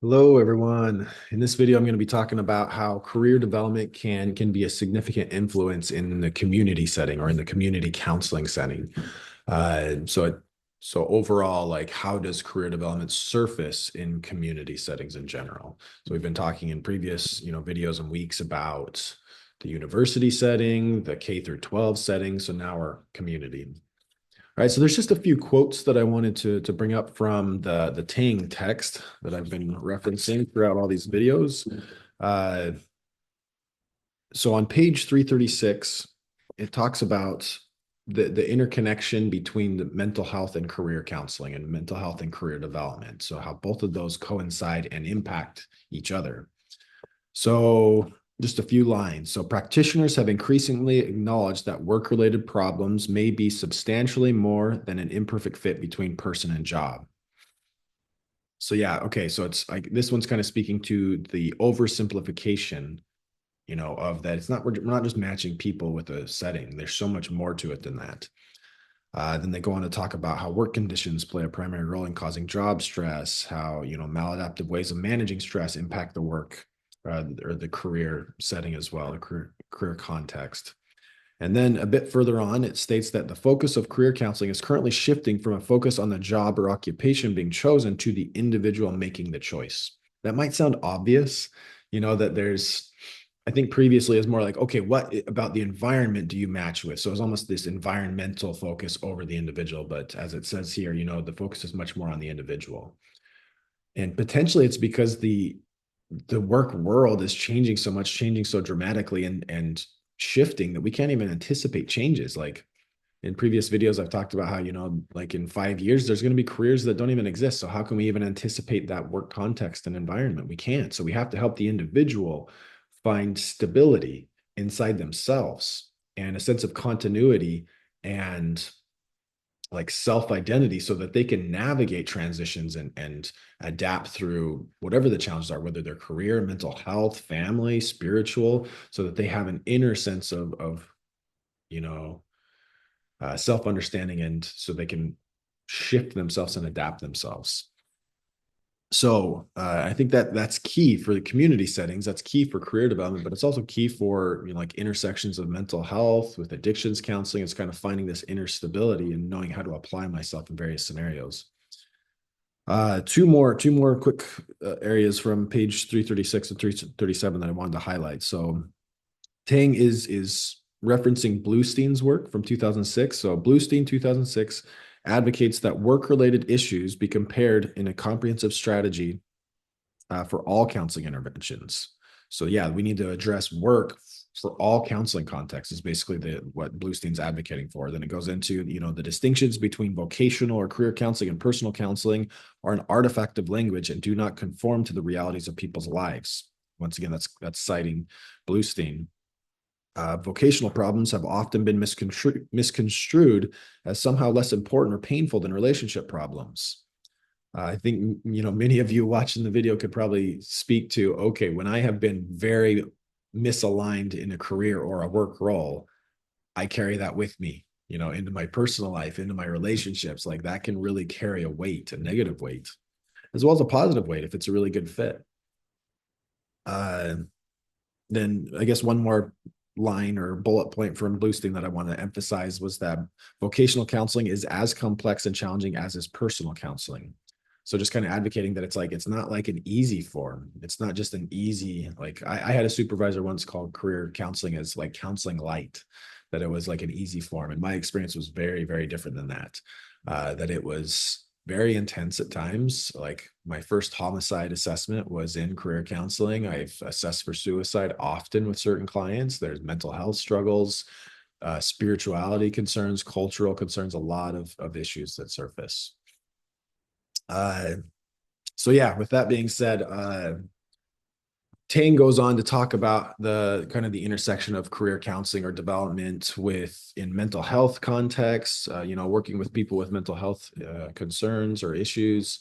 Hello, everyone. In this video, I'm going to be talking about how career development can be a significant influence in the community setting or in the community counseling setting. So overall, like how does career development surface in community settings in general? So we've been talking in previous, videos and weeks about the university setting, the K through 12 setting. So now we're community. All right, so there's just a few quotes that I wanted to bring up from the Tang text that I've been referencing throughout all these videos. Uh, so on page 336, it talks about the interconnection between the mental health and career counseling and mental health and career development. So how both of those coincide and impact each other. So, just a few lines. So, practitioners have increasingly acknowledged that work related problems may be substantially more than an imperfect fit between person and job. So, yeah, okay. So, it's like this one's kind of speaking to the oversimplification, of that. We're not just matching people with a setting, there's so much more to it than that. Then they go on to talk about how work conditions play a primary role in causing job stress, how, maladaptive ways of managing stress impact the work or the career setting as well, the career context. And then a bit further on, it states that the focus of career counseling is currently shifting from a focus on the job or occupation being chosen to the individual making the choice. That might sound obvious, that I think previously is more like, okay, what about the environment do you match with? So it's almost this environmental focus over the individual. But as it says here, the focus is much more on the individual. And potentially it's because the work world is changing so much, changing so dramatically and shifting that we can't even anticipate changes. Like in previous videos, I've talked about how, like in 5 years, there's going to be careers that don't even exist. So how can we even anticipate that work context and environment? We can't. So we have to help the individual find stability inside themselves and a sense of continuity and like self-identity so that they can navigate transitions and adapt through whatever the challenges are, whether they're career, mental health, family, spiritual, so that they have an inner sense of you know self-understanding, and so they can shift themselves and adapt themselves. So I think that that's key for the community settings. That's key for career development, but it's also key for like intersections of mental health with addictions counseling. It's kind of finding this inner stability and knowing how to apply myself in various scenarios. Two more quick areas from page 336 and 337 that I wanted to highlight. So Tang is referencing Bluestein's work from 2006. So Bluestein 2006 advocates that work-related issues be compared in a comprehensive strategy for all counseling interventions. So yeah, we need to address work for all counseling contexts is basically what Bluestein's advocating for. Then it goes into, the distinctions between vocational or career counseling and personal counseling are an artifact of language and do not conform to the realities of people's lives. Once again, that's citing Bluestein. Vocational problems have often been misconstrued as somehow less important or painful than relationship problems. I think, many of you watching the video could probably speak to, okay, when I have been very misaligned in a career or a work role, I carry that with me, into my personal life, into my relationships. Like that can really carry a weight, a negative weight, as well as a positive weight if it's a really good fit. Uh, then I guess one more line or bullet point from Bluestein that I want to emphasize was that vocational counseling is as complex and challenging as is personal counseling. So just kind of advocating that it's not like an easy form. It's not just an easy, like I had a supervisor once called career counseling as like counseling light, that it was like an easy form. And my experience was very, very different than that. That it was very intense at times. Like my first homicide assessment was in career counseling. I've assessed for suicide often with certain clients. There's mental health struggles, spirituality concerns, cultural concerns, a lot of issues that surface. Uh, so yeah, with that being said, Tang goes on to talk about the kind of the intersection of career counseling or development with in mental health contexts, working with people with mental health concerns or issues,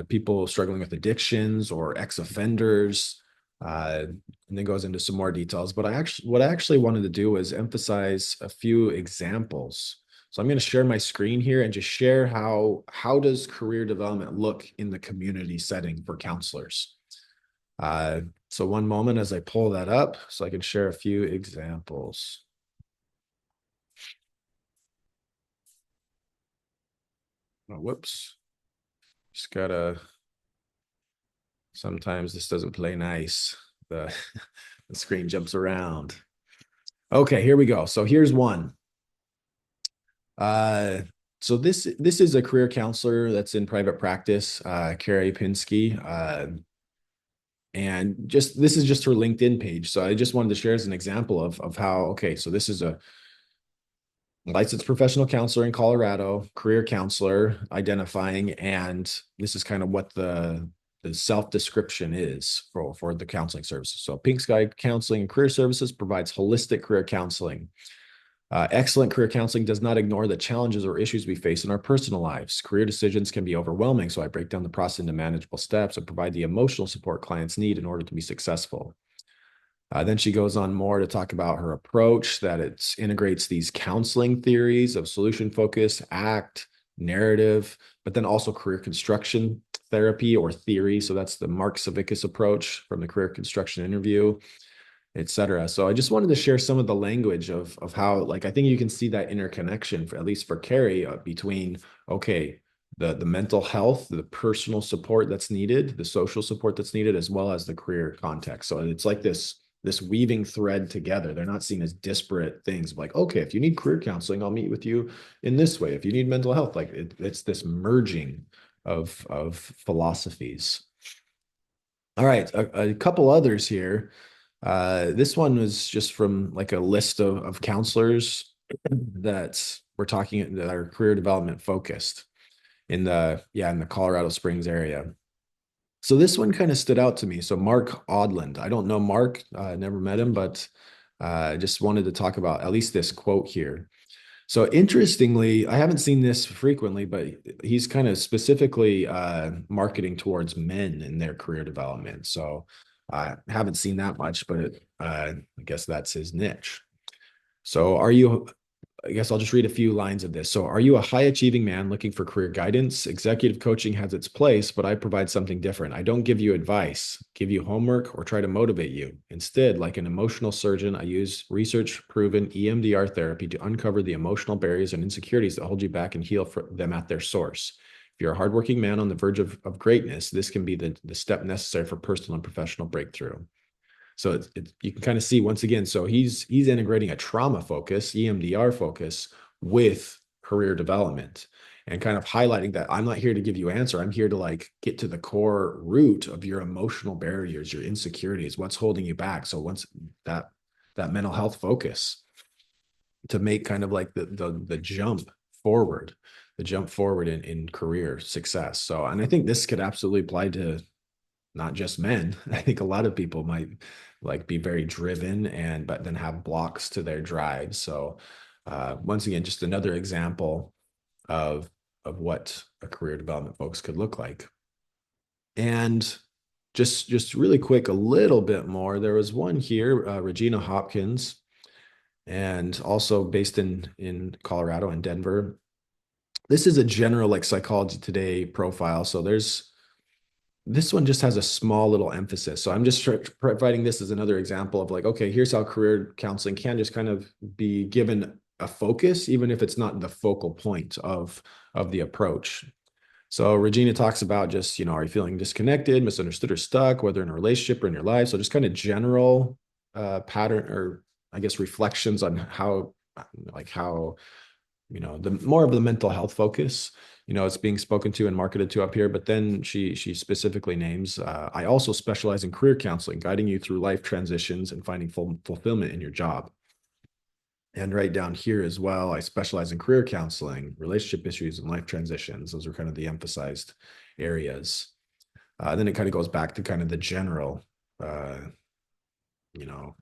people struggling with addictions or ex-offenders, and then goes into some more details. But what I actually wanted to do was emphasize a few examples. So I'm going to share my screen here and just share how does career development look in the community setting for counselors. So one moment as I pull that up so I can share a few examples. Oh, whoops. Just gotta, sometimes this doesn't play nice. The, the screen jumps around. Okay, here we go. So here's one. Uh, so this is a career counselor that's in private practice, Carrie Pinsky. And just this is just her LinkedIn page. So I just wanted to share as an example of how, okay, so this is a licensed professional counselor in Colorado, career counselor identifying, and this is kind of what the self-description is for the counseling services. So Pink Sky Counseling and Career Services provides holistic career counseling. Excellent career counseling does not ignore the challenges or issues we face in our personal lives. Career decisions can be overwhelming, so I break down the process into manageable steps and provide the emotional support clients need in order to be successful. Then she goes on more to talk about her approach, that it integrates these counseling theories of solution focus, ACT, narrative, but then also career construction therapy or theory. So that's the Mark Savickas approach from the career construction interview, et cetera. So I just wanted to share some of the language of how, like, I think you can see that interconnection, for, at least for Carrie, between, okay, the mental health, the personal support that's needed, the social support that's needed, as well as the career context. So it's like this weaving thread together. They're not seen as disparate things. Like, okay, if you need career counseling, I'll meet with you in this way. If you need mental health, like it's this merging of philosophies. All right, a couple others here. This one was just from like a list of counselors that we're talking that are career development focused in the Colorado Springs area. So this one kind of stood out to me. So Mark Odland, I don't know Mark, never met him, but I just wanted to talk about at least this quote here. So interestingly, I haven't seen this frequently, but he's kind of specifically marketing towards men in their career development. So I haven't seen that much, but I guess that's his niche. So I guess I'll just read a few lines of this. So, are you a high achieving man looking for career guidance? Executive coaching has its place, but I provide something different. I don't give you advice, give you homework, or try to motivate you. Instead, like an emotional surgeon, I use research proven EMDR therapy to uncover the emotional barriers and insecurities that hold you back and heal them at their source. If you're a hardworking man on the verge of greatness, this can be the step necessary for personal and professional breakthrough. So you can kind of see once again. So he's integrating a trauma focus, EMDR focus, with career development, and kind of highlighting that I'm not here to give you answer. I'm here to like get to the core root of your emotional barriers, your insecurities, what's holding you back. So once that mental health focus to make kind of like the jump forward, in career success. So, and I think this could absolutely apply to not just men. I think a lot of people might like be very driven but then have blocks to their drive. So once again, just another example of what a career development focus could look like. And just really quick, a little bit more. There was one here, Regina Hopkins, and also based in Colorado and Denver. This is a general like Psychology Today profile. So this one just has a small little emphasis. So I'm just providing this as another example of like, okay, here's how career counseling can just kind of be given a focus, even if it's not the focal point of the approach. So Regina talks about just, are you feeling disconnected, misunderstood, or stuck, whether in a relationship or in your life? So just kind of general pattern, or I guess reflections on how the more of the mental health focus, it's being spoken to and marketed to up here. But then she specifically names, I also specialize in career counseling, guiding you through life transitions and finding fulfillment in your job. And right down here as well, I specialize in career counseling, relationship issues, and life transitions. Those are kind of the emphasized areas. Then it kind of goes back to kind of the general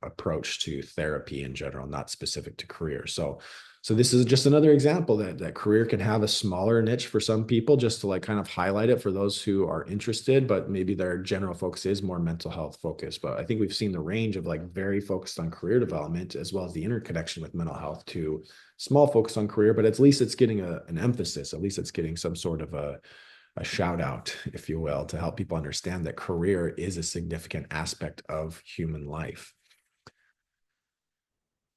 approach to therapy in general, not specific to career. So this is just another example that career can have a smaller niche for some people, just to like kind of highlight it for those who are interested, but maybe their general focus is more mental health focused. But I think we've seen the range of like very focused on career development, as well as the interconnection with mental health, to small focus on career, but at least it's getting an emphasis. At least it's getting some sort of a shout out, if you will, to help people understand that career is a significant aspect of human life.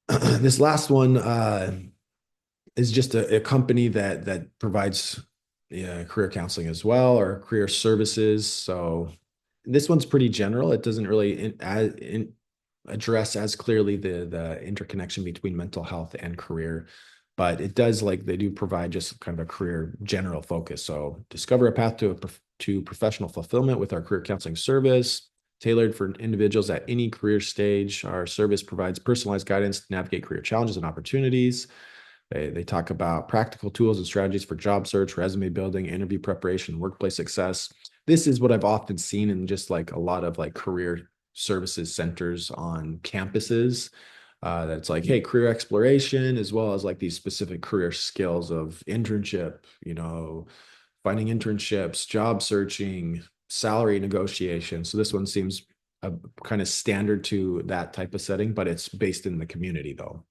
This last one is just a company that provides, yeah, career counseling as well, or career services. So this one's pretty general. It doesn't really address as clearly the interconnection between mental health and career, but it does, like, they do provide just kind of a career general focus. So discover a path to professional fulfillment with our career counseling service, tailored for individuals at any career stage. Our service provides personalized guidance to navigate career challenges and opportunities. They talk about practical tools and strategies for job search, resume building, interview preparation, workplace success. This is what I've often seen in just like a lot of like career services centers on campuses. That's like, hey, career exploration, as well as like these specific career skills of internship, finding internships, job searching, salary negotiation. So this one seems kind of standard to that type of setting, but it's based in the community though.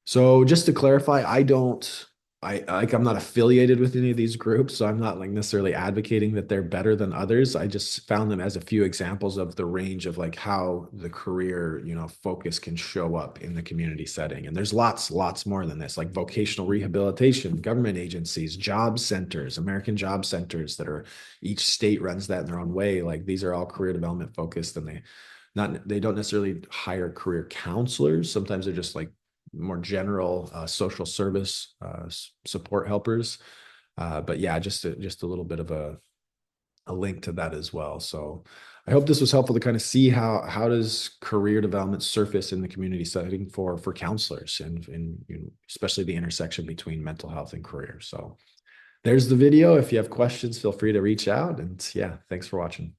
So just to clarify, I'm not affiliated with any of these groups, so I'm not like necessarily advocating that they're better than others. I just found them as a few examples of the range of like how the career, focus can show up in the community setting. And there's lots more than this, like vocational rehabilitation, government agencies, job centers, American job centers that are, each state runs that in their own way. Like these are all career development focused, and they don't necessarily hire career counselors. Sometimes they're just like more general social service support helpers. But yeah, just a little bit of a link to that as well. So I hope this was helpful to kind of see how does career development surface in the community setting for counselors, and especially the intersection between mental health and career. So there's the video. If you have questions, feel free to reach out. And yeah, thanks for watching.